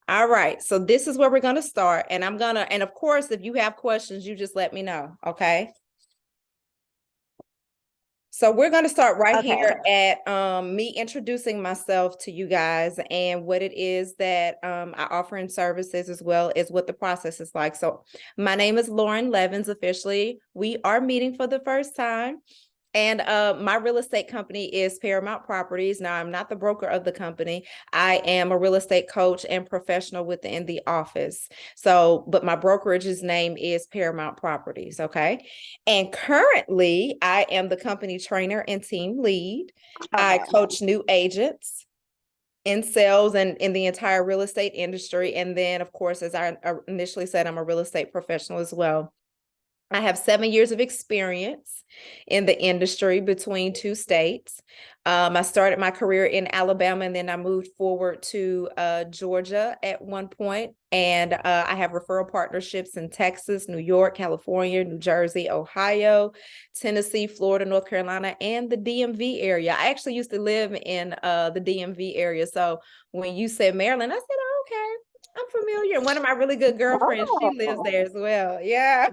All right, so this is where we're going to start, and and of course, if you have questions, you just let me know, okay? So we're going to start right Okay. here at me introducing myself to you guys and what it is that I offer in services, as well as what the process is like. So my name is Lauren Levins. Officially, we are meeting for the first time. And my real estate company is Paramount Properties. Now, I'm not the broker of the company. I am a real estate coach and professional within the office. So, but my brokerage's name is Paramount Properties. Okay. And currently, I am the company trainer and team lead. I coach new agents in sales and in the entire real estate industry. And then, of course, as I initially said, I'm a real estate professional as well. I have 7 years of experience in the industry between 2 states. I started my career in Alabama, and then I moved forward to Georgia at one point. And I have referral partnerships in Texas, New York, California, New Jersey, Ohio, Tennessee, Florida, North Carolina, and the DMV area. I actually used to live in the DMV area. So when you said Maryland, I said, oh, okay. I'm familiar. One of my really good girlfriends, she lives there as well. Yeah.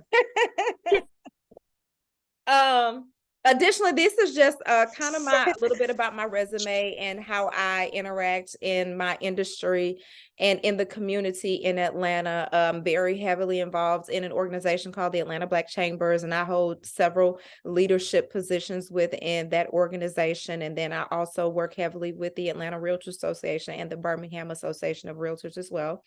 Um, Additionally, this is just kind of a little bit about my resume and how I interact in my industry and in the community in Atlanta. Very heavily involved in an organization called the Atlanta Black Chambers, and I hold several leadership positions within that organization. And then I also work heavily with the Atlanta Realtors Association and the Birmingham Association of Realtors as well.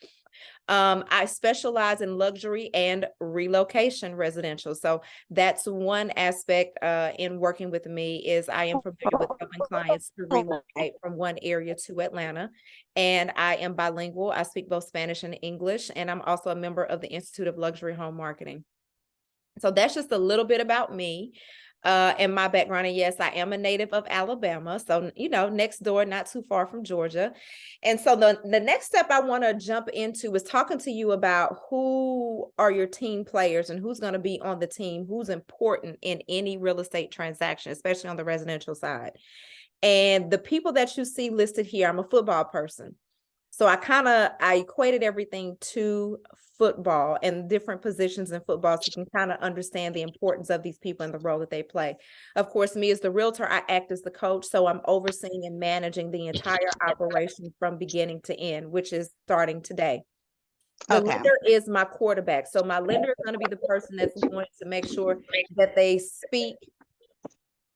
I specialize in luxury and relocation residential. So that's one aspect in working with me is I am familiar with helping clients to relocate from one area to Atlanta. And I am bilingual. I speak both Spanish and English. And I'm also a member of the Institute of Luxury Home Marketing. So that's just a little bit about me and my background. And yes, I am a native of Alabama. So, next door, not too far from Georgia. And so the next step I want to jump into is talking to you about who are your team players and who's going to be on the team, who's important in any real estate transaction, especially on the residential side. And the people that you see listed here, I'm a football person. So I equated everything to football and different positions in football, so you can kind of understand the importance of these people and the role that they play. Of course, me as the realtor, I act as the coach, so I'm overseeing and managing the entire operation from beginning to end, which is starting today. The lender is my quarterback. So my lender is going to be the person that's going to make sure that they speak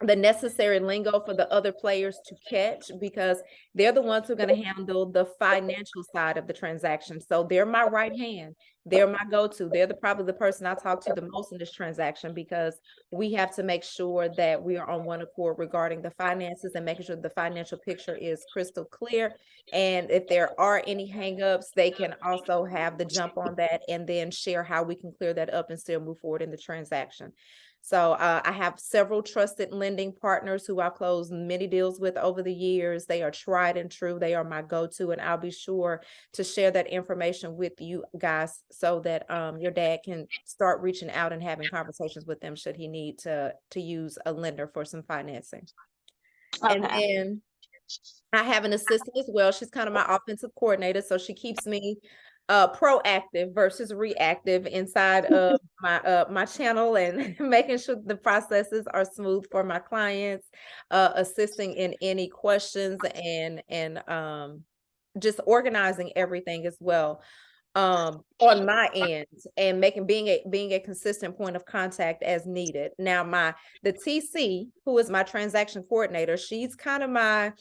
the necessary lingo for the other players to catch, because they're the ones who are going to handle the financial side of the transaction. So they're my right hand. They're my go-to. They're probably the person I talk to the most in this transaction, because we have to make sure that we are on one accord regarding the finances and making sure the financial picture is crystal clear. And if there are any hangups, they can also have the jump on that and then share how we can clear that up and still move forward in the transaction. So I have several trusted lending partners who I've closed many deals with over the years. They are tried and true. They are my go-to, and I'll be sure to share that information with you guys so that your dad can start reaching out and having conversations with them should he need to use a lender for some financing. And then I have an assistant as well. She's kind of my offensive coordinator, so she keeps me proactive versus reactive inside of my channel and making sure the processes are smooth for my clients, assisting in any questions and just organizing everything as well on my end, and being a consistent point of contact as needed. Now the TC, who is my transaction coordinator, she's kind of my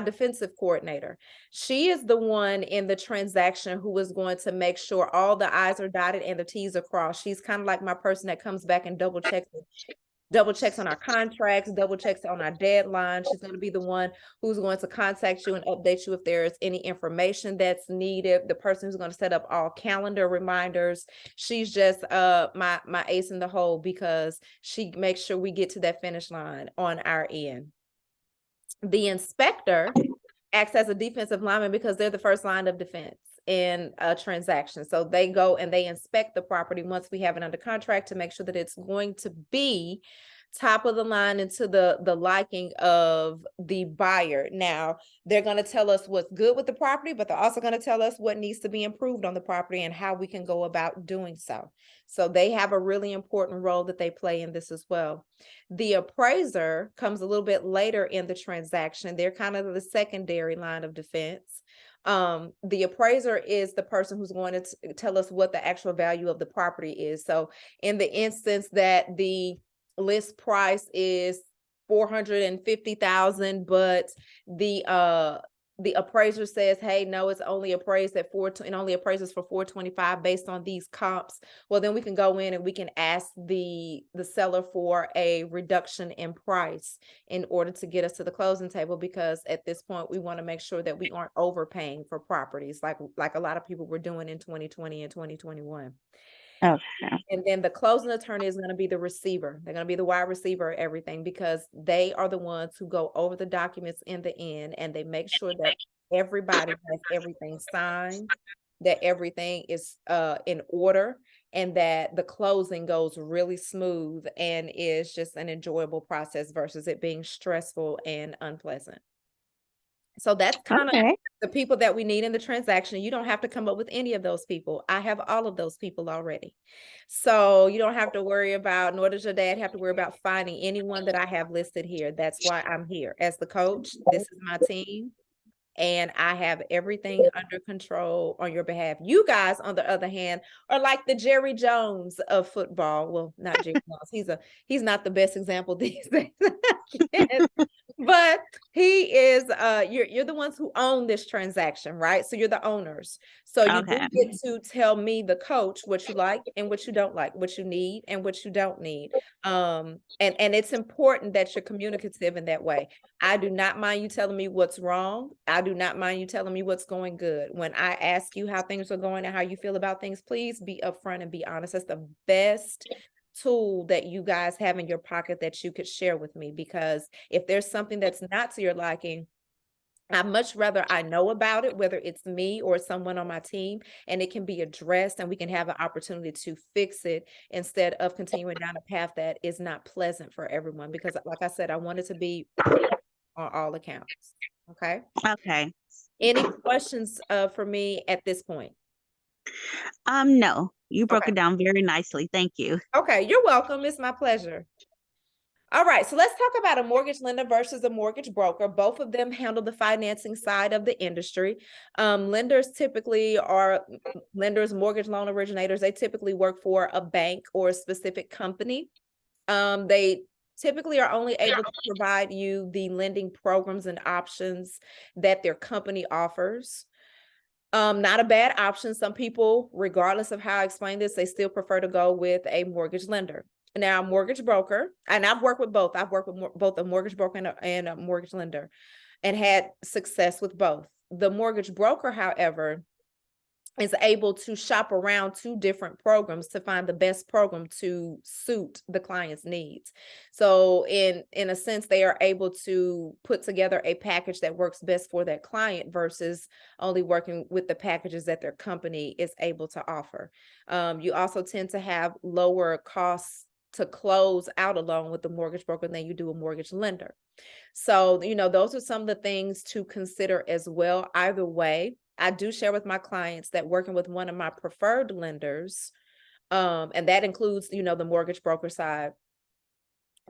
defensive coordinator. She is the one in the transaction who is going to make sure all the I's are dotted and the T's are crossed. She's kind of like my person that comes back and double checks on our contracts, double checks on our deadline. She's going to be the one who's going to contact you and update you if there's any information that's needed. The person who's going to set up all calendar reminders. She's just my ace in the hole, because she makes sure we get to that finish line on our end. The inspector acts as a defensive lineman because they're the first line of defense in a transaction. So they go and they inspect the property once we have it under contract to make sure that it's going to be top of the line and to the liking of the buyer. Now, they're going to tell us what's good with the property, but they're also going to tell us what needs to be improved on the property and how we can go about doing so. So they have a really important role that they play in this as well. The appraiser comes a little bit later in the transaction. They're kind of the secondary line of defense. The appraiser is the person who's going to tell us what the actual value of the property is. So in the instance that the list price is 450,000, but the appraiser says, hey, no, it's only appraised at and only appraises for 425 based on these comps. Well, then we can go in and we can ask the seller for a reduction in price in order to get us to the closing table, because at this point we want to make sure that we aren't overpaying for properties like a lot of people were doing in 2020 and 2021. Okay. And then the closing attorney is going to be the receiver. They're going to be the wide receiver of everything, because they are the ones who go over the documents in the end, and they make sure that everybody has everything signed, that everything is in order, and that the closing goes really smooth and is just an enjoyable process versus it being stressful and unpleasant. So that's kind of the people that we need in the transaction. You don't have to come up with any of those people. I have all of those people already. So you don't have to worry about, nor does your dad have to worry about finding anyone that I have listed here. That's why I'm here as the coach. This is my team, and I have everything under control on your behalf. You guys, on the other hand, are like the Jerry Jones of football. Well, not Jerry Jones. He's not the best example these days. But he is, you're the ones who own this transaction, right? So you're the owners. So you do get to tell me, the coach, what you like and what you don't like, what you need and what you don't need. And it's important that you're communicative in that way. I do not mind you telling me what's wrong. I do not mind you telling me what's going good. When I ask you how things are going and how you feel about things, please be upfront and be honest. That's the best tool that you guys have in your pocket that you could share with me, because if there's something that's not to your liking, I'd much rather I know about it, whether it's me or someone on my team, and it can be addressed and we can have an opportunity to fix it, instead of continuing down a path that is not pleasant for everyone. Because like I said, I want it to be on all accounts. Okay. Okay. Any questions for me at this point? No, you broke Okay. it down very nicely. Thank you. Okay, you're welcome. It's my pleasure. All right, so let's talk about a mortgage lender versus a mortgage broker. Both of them handle the financing side of the industry. Lenders typically are mortgage loan originators. They typically work for a bank or a specific company. They typically are only able to provide you the lending programs and options that their company offers. Not a bad option. Some people, regardless of how I explain this, they still prefer to go with a mortgage lender. Now, mortgage broker, and I've worked with both. I've worked with both a mortgage broker and a mortgage lender, and had success with both. The mortgage broker, however, is able to shop around 2 different programs to find the best program to suit the client's needs. So in a sense, they are able to put together a package that works best for that client versus only working with the packages that their company is able to offer. You also tend to have lower costs to close out a loan with the mortgage broker than you do a mortgage lender. So, those are some of the things to consider as well. Either way, I do share with my clients that working with one of my preferred lenders, and that includes, the mortgage broker side,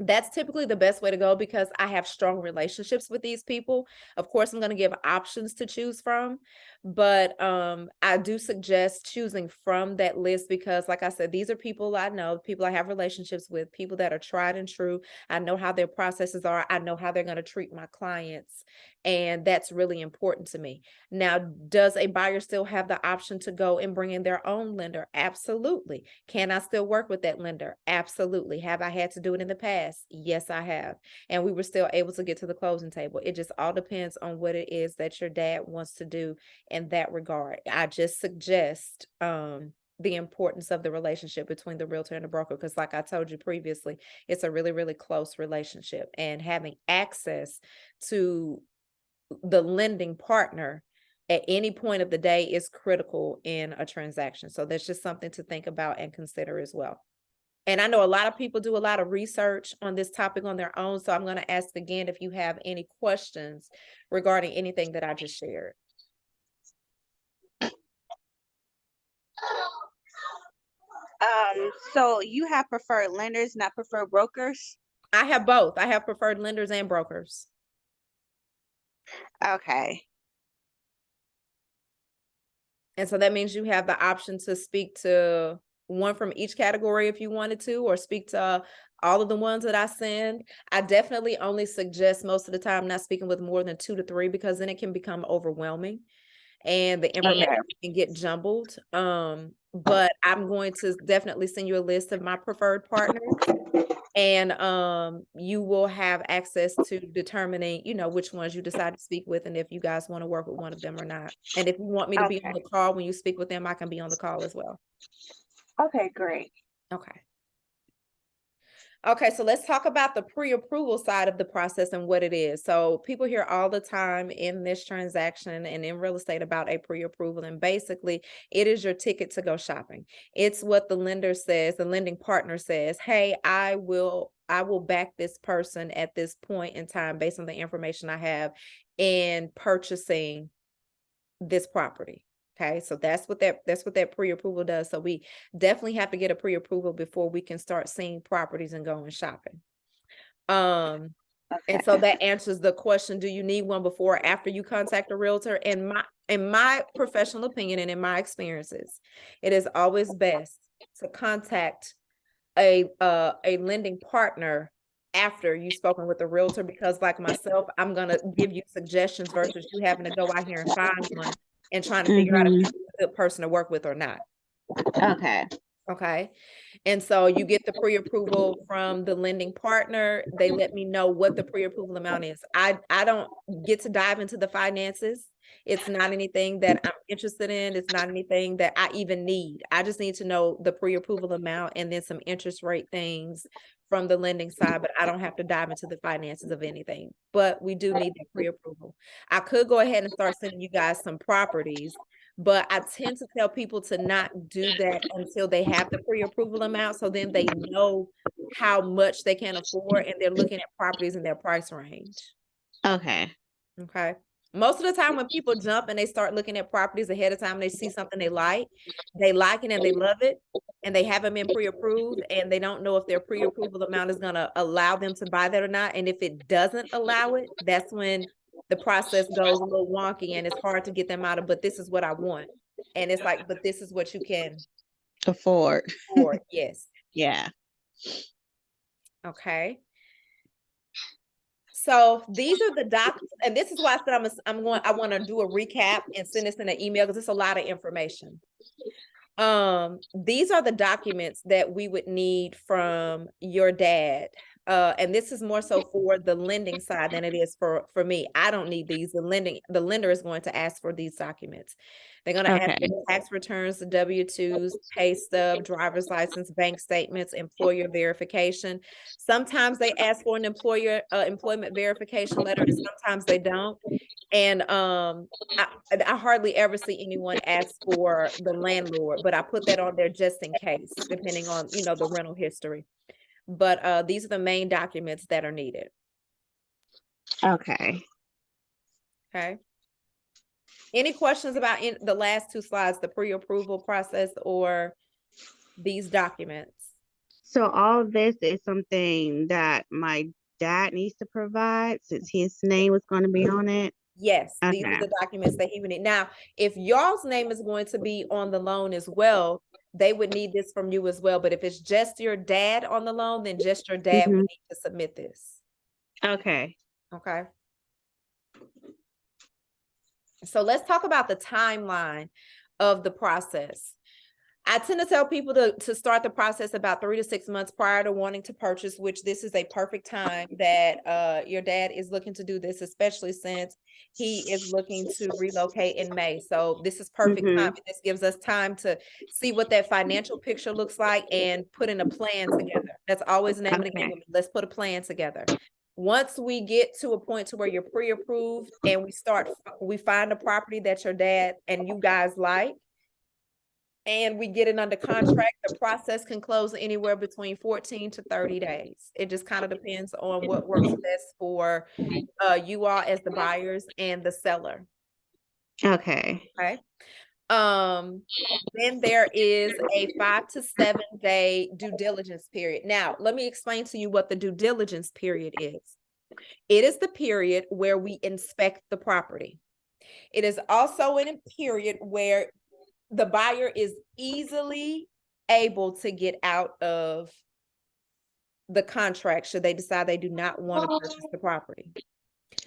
that's typically the best way to go, because I have strong relationships with these people. Of course, I'm going to give options to choose from, but I do suggest choosing from that list, because like I said, these are people I know, people I have relationships with, people that are tried and true. I know how their processes are. I know how they're going to treat my clients. And that's really important to me. Now, does a buyer still have the option to go and bring in their own lender? Absolutely. Can I still work with that lender? Absolutely. Have I had to do it in the past? Yes, I have. And we were still able to get to the closing table. It just all depends on what it is that your dad wants to do in that regard. I just suggest the importance of the relationship between the realtor and the broker, because like I told you previously, it's a really, really close relationship, and having access to the lending partner at any point of the day is critical in a transaction. So that's just something to think about and consider as well. And I know a lot of people do a lot of research on this topic on their own. So I'm going to ask again if you have any questions regarding anything that I just shared. So you have preferred lenders, not preferred brokers? I have both. I have preferred lenders and brokers. Okay. And so that means you have the option to speak to one from each category if you wanted to, or speak to all of the ones that I send. I definitely only suggest most of the time not speaking with more than 2 to 3, because then it can become overwhelming and the information can get jumbled. But I'm going to definitely send you a list of my preferred partners, and you will have access to determining, you know, which ones you decide to speak with and if you guys want to work with one of them or not. And if you want me to be on the call when you speak with them, I can be on the call as well. Okay, great. Okay. Okay, so let's talk about the pre-approval side of the process and what it is. So people hear all the time in this transaction and in real estate about a pre-approval, and basically it is your ticket to go shopping. It's what the lender says, the lending partner says, hey, I will back this person at this point in time based on the information I have in purchasing this property. Okay, so that's what that pre-approval does. So we definitely have to get a pre-approval before we can start seeing properties and going shopping. And so that answers the question, do you need one before or after you contact a realtor? In my professional opinion and in my experiences, it is always best to contact a lending partner after you've spoken with a realtor, because like myself, I'm going to give you suggestions versus you having to go out here and find one and trying to figure out if you're a good person to work with or not. Okay. Okay. And so you get the pre-approval from the lending partner. They let me know what the pre-approval amount is. I don't get to dive into the finances. It's not anything that I'm interested in. It's not anything that I even need. I just need to know the pre-approval amount and then some interest rate things from the lending side, but I don't have to dive into the finances of anything. But we do need that pre-approval. I could go ahead and start sending you guys some properties, but I tend to tell people to not do that until they have the pre-approval amount. So then they know how much they can afford and they're looking at properties in their price range. Okay. Okay. Most of the time when people jump and they start looking at properties ahead of time, they see something they like it and they love it, and they haven't been pre-approved and they don't know if their pre-approval amount is going to allow them to buy that or not. And if it doesn't allow it, that's when the process goes a little wonky and it's hard to get them out of, but this is what I want. And it's like, but this is what you can afford. Yes. Yeah. Okay. So these are the docs, and this is why I said I want to do a recap and send this in an email because it's a lot of information. These are the documents that we would need from your dad. And this is more so for the lending side than it is for me. I don't need these. The lender is going to ask for these documents. They're going to ask for tax returns, the W-2s, pay stub, driver's license, bank statements, employer verification. Sometimes they ask for an employment verification letter, and sometimes they don't. And I hardly ever see anyone ask for the landlord, but I put that on there just in case, depending on, you know, the rental history. But these are the main documents that are needed. Okay. Okay. Any questions about the last two slides, the pre-approval process or these documents? So all of this is something that my dad needs to provide since his name was going to be on it? Yes, these are the documents that he would need. Now, if y'all's name is going to be on the loan as well, they would need this from you as well. But if it's just your dad on the loan, then just your dad would need to submit this. Okay. Okay. So let's talk about the timeline of the process. I tend to tell people to start the process about 3 to 6 months prior to wanting to purchase, which this is a perfect time that your dad is looking to do this, especially since he is looking to relocate in May. So this is perfect time. This gives us time to see what that financial picture looks like and put in a plan together. That's always the name of the game. Let's put a plan together. Once we get to a point to where you're pre-approved and we find a property that your dad and you guys like, and we get it under contract, the process can close anywhere between 14 to 30 days. It just kind of depends on what works best for you all as the buyers and the seller. Okay. Okay. Then there is a 5 to 7 day due diligence period. Now, let me explain to you what the due diligence period is. It is the period where we inspect the property. It is also in a period where the buyer is easily able to get out of the contract should they decide they do not want to purchase the property.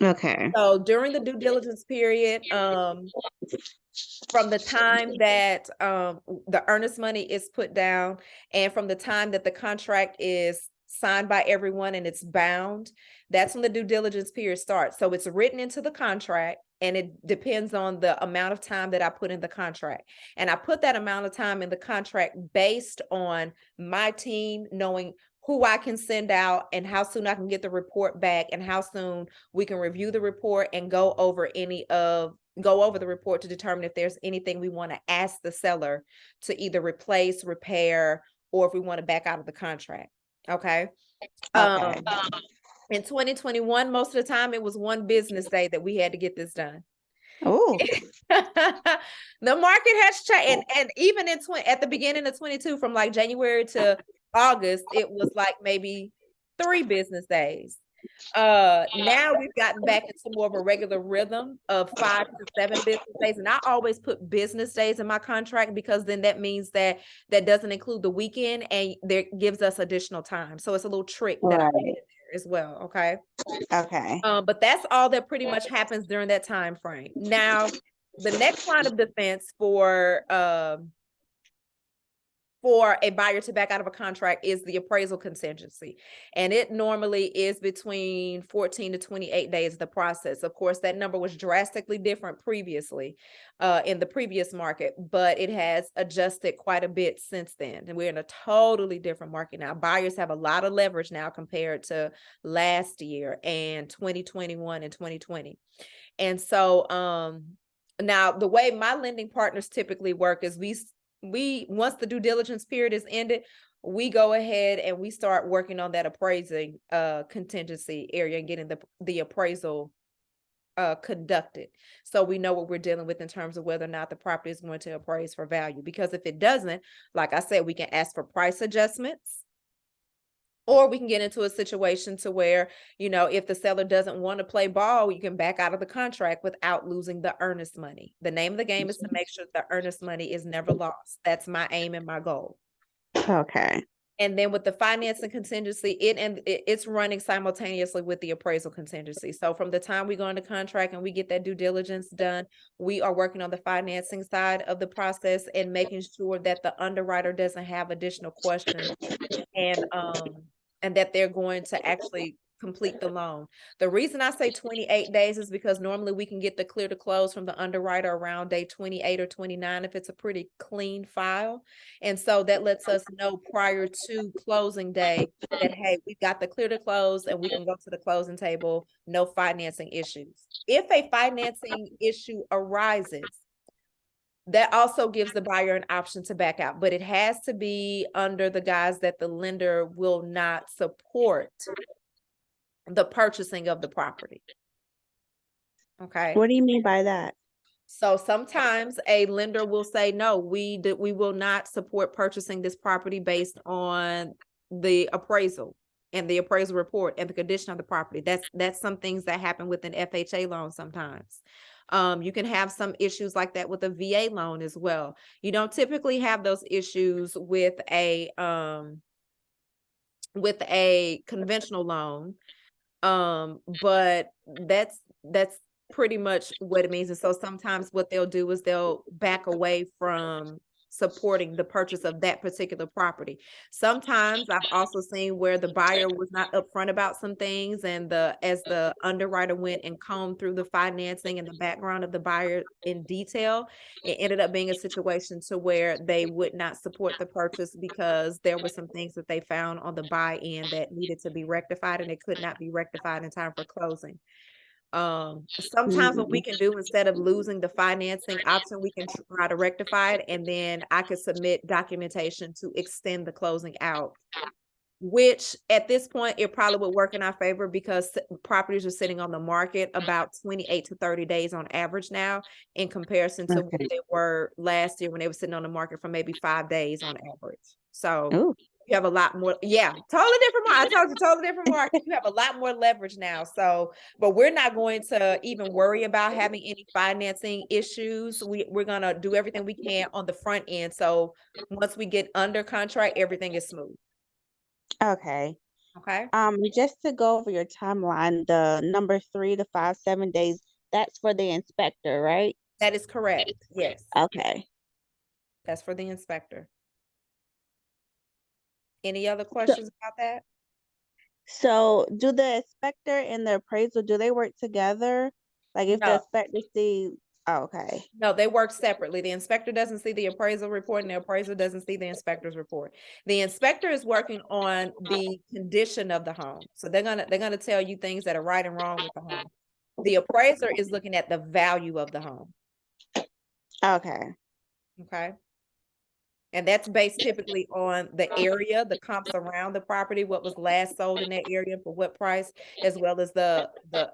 Okay. So during the due diligence period, from the time that the earnest money is put down and from the time that the contract is signed by everyone and it's bound, that's when the due diligence period starts. So it's written into the contract and it depends on the amount of time that I put in the contract. And I put that amount of time in the contract based on my team knowing who I can send out and how soon I can get the report back and how soon we can review the report and go over the report to determine if there's anything we want to ask the seller to either replace, repair, or if we want to back out of the contract. Okay. Okay. In 2021, most of the time it was one business day that we had to get this done. Oh. The market has changed, and even at the beginning of 22, from like January to August, it was like maybe 3 business days. Now we've gotten back into more of a regular rhythm of 5 to 7 business days, and I always put business days in my contract because then that means that doesn't include the weekend and there gives us additional time. So it's a little trick that I put in there as well. Okay. Okay. But that's all that pretty much happens during that time frame. Now, the next line of defense for a buyer to back out of a contract is the appraisal contingency. And it normally is between 14 to 28 days of the process. Of course, that number was drastically different previously in the previous market, but it has adjusted quite a bit since then. And we're in a totally different market now. Buyers have a lot of leverage now compared to last year and 2021 and 2020. And so now the way my lending partners typically work is we once the due diligence period is ended, we go ahead and we start working on that appraising contingency area and getting the appraisal conducted. So we know what we're dealing with in terms of whether or not the property is going to appraise for value. Because if it doesn't, like I said, we can ask for price adjustments. Or we can get into a situation to where, if the seller doesn't want to play ball, you can back out of the contract without losing the earnest money. The name of the game is to make sure the earnest money is never lost. That's my aim and my goal. Okay. And then with the financing contingency, it's running simultaneously with the appraisal contingency. So from the time we go into contract and we get that due diligence done, we are working on the financing side of the process and making sure that the underwriter doesn't have additional questions and that they're going to actually complete the loan. The reason I say 28 days is because normally we can get the clear to close from the underwriter around day 28 or 29 if it's a pretty clean file. And so that lets us know prior to closing day that, hey, we've got the clear to close and we can go to the closing table, no financing issues. If a financing issue arises, that also gives the buyer an option to back out, but it has to be under the guise that the lender will not support the purchasing of the property. Okay. What do you mean by that? So sometimes a lender will say, no, we will not support purchasing this property based on the appraisal and the appraisal report and the condition of the property. That's some things that happen with an FHA loan sometimes. You can have some issues like that with a VA loan as well. You don't typically have those issues with a conventional loan. But that's pretty much what it means. And so sometimes what they'll do is they'll back away from supporting the purchase of that particular property. Sometimes I've also seen where the buyer was not upfront about some things, and as the underwriter went and combed through the financing and the background of the buyer in detail, it ended up being a situation to where they would not support the purchase because there were some things that they found on the buy-in that needed to be rectified, and it could not be rectified in time for closing. Sometimes what we can do, instead of losing the financing option, we can try to rectify it, and then I could submit documentation to extend the closing out, which at this point, it probably would work in our favor because properties are sitting on the market about 28 to 30 days on average now, in comparison to what Okay. they were last year when they were sitting on the market for maybe 5 days on average. So Ooh. you have a lot more. Yeah, totally different. I told you, totally different market. You have a lot more leverage now. So, but we're not going to even worry about having any financing issues. We're going to do everything we can on the front end. So once we get under contract, everything is smooth. Okay. Okay. Just to go over your timeline, the number 3 to 5, 7 days, that's for the inspector, right? That is correct. Yes. Okay. That's for the inspector. Any other So, questions about that? so do the inspector and the appraisal, do they work together? Like if the No, inspector see, oh, okay. no, they work separately. The inspector doesn't see the appraisal report, and the appraiser doesn't see the inspector's report. The inspector is working on the condition of the home. So they're gonna tell you things that are right and wrong with the home. The appraiser is looking at the value of the home. Okay. Okay. And that's based typically on the area, the comps around the property, what was last sold in that area for what price, as well as the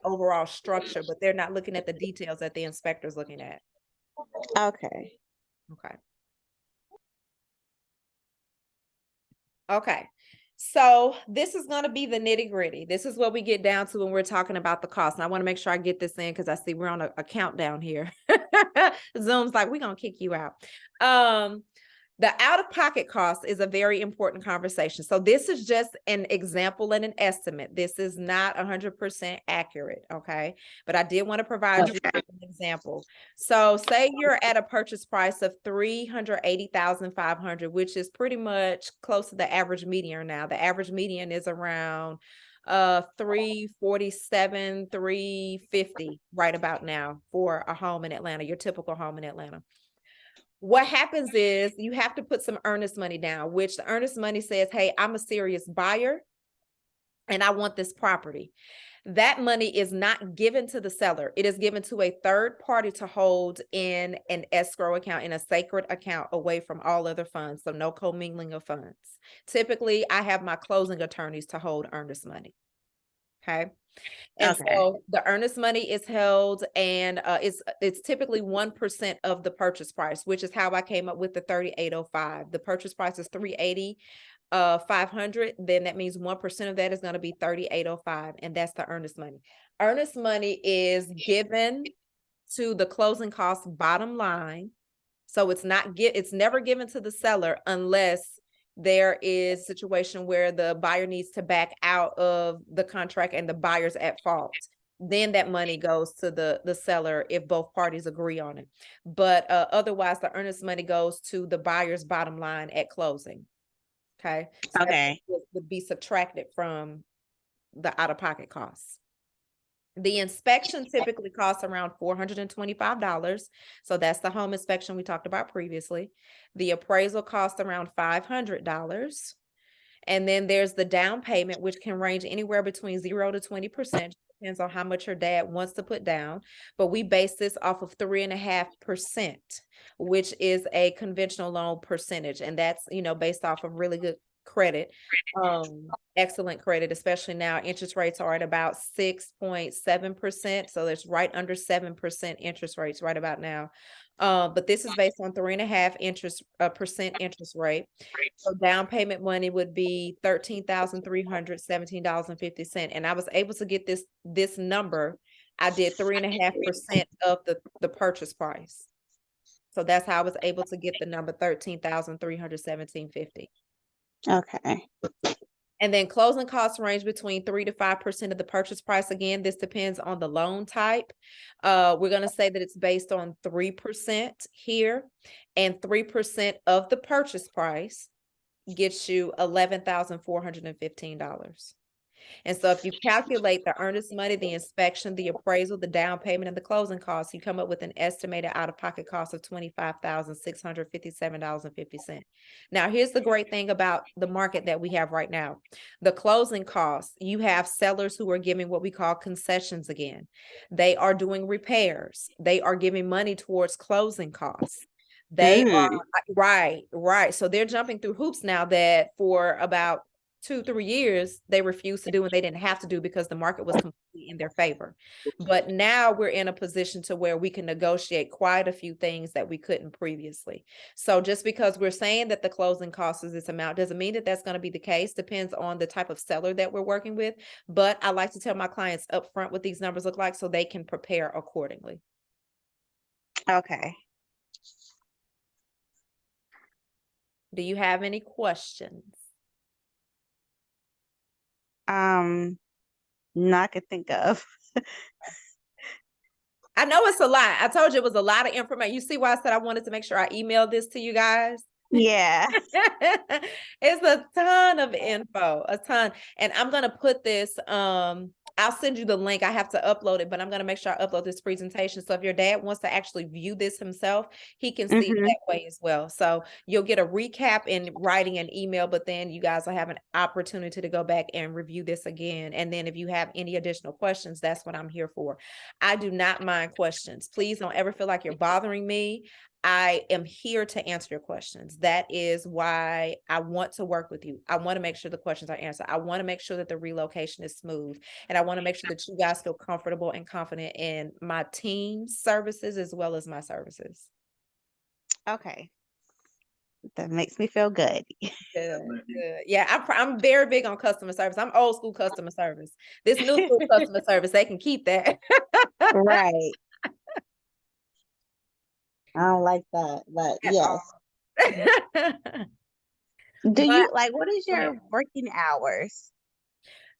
overall structure, but they're not looking at the details that the inspector's looking at. Okay. Okay. Okay. So this is going to be the nitty gritty. This is what we get down to when we're talking about the cost. And I want to make sure I get this in because I see we're on a countdown here. Zoom's like, we're going to kick you out. The out-of-pocket cost is a very important conversation. So this is just an example and an estimate. This is not 100% accurate, okay? But I did want to provide you with an example. So say you're at a purchase price of $380,500, which is pretty much close to the average median now. The average median is around 347, 350 right about now for a home in Atlanta, your typical home in Atlanta. What happens is you have to put some earnest money down, which the earnest money says, hey, I'm a serious buyer and I want this property. That money is not given to the seller. It is given to a third party to hold in an escrow account, in a sacred account away from all other funds. So no commingling of funds. Typically, I have my closing attorneys to hold earnest money. Okay. And Okay. so the earnest money is held, and it's typically 1% of the purchase price, which is how I came up with the 3805. The purchase price is 380, 500. Then that means 1% of that is going to be 3805, and that's the earnest money. Earnest money is given to the closing cost bottom line, so it's never given to the seller unless there is a situation where the buyer needs to back out of the contract and the buyer's at fault. Then that money goes to the seller if both parties agree on it. But otherwise, the earnest money goes to the buyer's bottom line at closing. Okay. So Okay. that would be subtracted from the out-of-pocket costs. The inspection typically costs around $425. So that's the home inspection we talked about previously. The appraisal costs around $500. And then there's the down payment, which can range anywhere between 0 to 20%. Depends on how much your dad wants to put down. But we base this off of 3.5%, which is a conventional loan percentage. And that's, based off of really good credit, excellent credit, especially now interest rates are at about 6.7%. So there's right under 7% interest rates right about now. But this is based on 3.5% interest rate. So down payment money would be $13,317.50. And I was able to get this number. I did 3.5% of the purchase price. So that's how I was able to get the number $13,317.50. Okay. And then closing costs range between 3 to 5% of the purchase price. Again, this depends on the loan type. We're going to say that it's based on 3% here, and 3% of the purchase price gets you $11,415. And so if you calculate the earnest money, the inspection, the appraisal, the down payment, and the closing costs, you come up with an estimated out-of-pocket cost of $25,657.50. Now, here's the great thing about the market that we have right now. The closing costs, you have sellers who are giving what we call concessions again. They are doing repairs. They are giving money towards closing costs. They are right. So they're jumping through hoops now that for about 2-3 years they refused to do, and they didn't have to do because the market was completely in their favor. But now we're in a position to where we can negotiate quite a few things that we couldn't previously. So just because we're saying that the closing cost is this amount doesn't mean that that's going to be the case. Depends on the type of seller that we're working with. But I like to tell my clients up front what these numbers look like so they can prepare accordingly. Okay. Do you have any questions? No, I could think of. I know it's a lot. I told you it was a lot of information. You see why I said I wanted to make sure I emailed this to you guys? Yeah. It's a ton of info, a ton. And I'm going to put this, I'll send you the link. I have to upload it, but I'm going to make sure I upload this presentation. So if your dad wants to actually view this himself, he can see it that way as well. So you'll get a recap in writing an email, but then you guys will have an opportunity to go back and review this again. And then if you have any additional questions, that's what I'm here for. I do not mind questions. Please don't ever feel like you're bothering me. I am here to answer your questions. That is why I want to work with you. I want to make sure the questions are answered. I want to make sure that the relocation is smooth. And I want to make sure that you guys feel comfortable and confident in my team's services as well as my services. Okay. That makes me feel good. Good, good. Yeah, I'm very big on customer service. I'm old school customer service. This new school customer service, they can keep that. Right. I don't like that, but yes. Do you like, what is your working hours?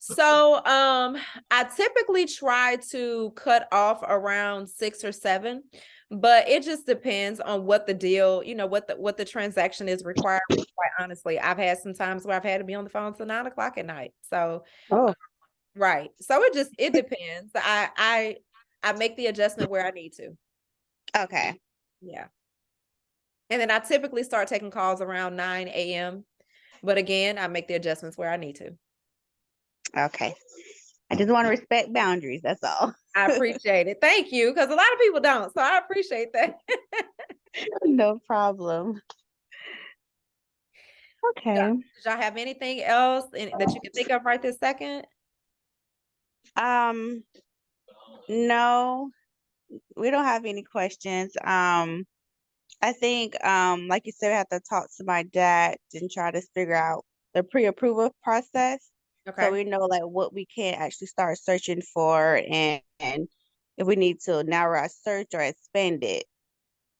So I typically try to cut off around 6 or 7, but it just depends on what the deal, what the transaction is requiring. Quite honestly, I've had some times where I've had to be on the phone till 9 o'clock at night. So right. So it depends. I make the adjustment where I need to. Okay. Yeah. And then I typically start taking calls around 9 a.m. But again, I make the adjustments where I need to. Okay. I just want to respect boundaries. That's all. I appreciate it. Thank you. Because a lot of people don't. So I appreciate that. No problem. Okay. Did y'all have anything else that you can think of right this second? No, we don't have any questions. I think, like you said, I have to talk to my dad and try to figure out the pre-approval process. Okay. So we know like what we can actually start searching for and if we need to narrow our search or expand it.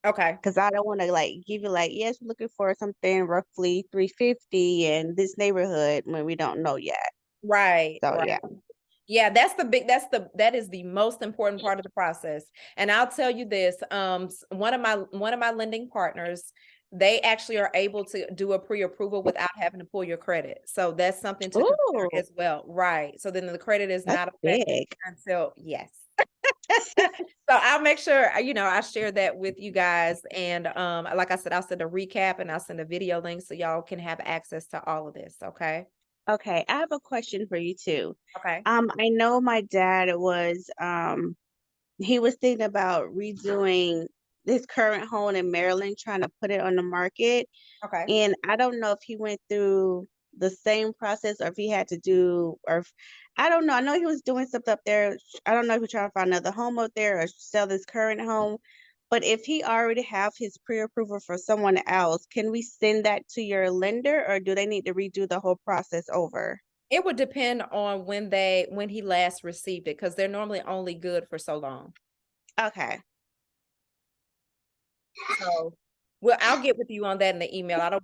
Okay. Because I don't want to like give you like, yes, we're looking for something roughly 350 in this neighborhood when we don't know yet. Right. So right. yeah. Yeah, that is the most important part of the process. And I'll tell you this, one of my lending partners, they actually are able to do a pre-approval without having to pull your credit. So that's something to consider as well. Right. So then the credit is not affected until yes. So I'll make sure, I share that with you guys. And like I said, I'll send a recap and I'll send a video link so y'all can have access to all of this. Okay. Okay, I have a question for you too. Okay. I know my dad was he was thinking about redoing his current home in Maryland, trying to put it on the market. Okay. And I don't know if he went through the same process or if he had to do, or if, I don't know. I know he was doing stuff up there. I don't know if he's trying to find another home up there or sell his current home. But if he already have his pre-approval for someone else, can we send that to your lender or do they need to redo the whole process over? It would depend on when he last received it, because they're normally only good for so long. Okay. So, well, I'll get with you on that in the email. I don't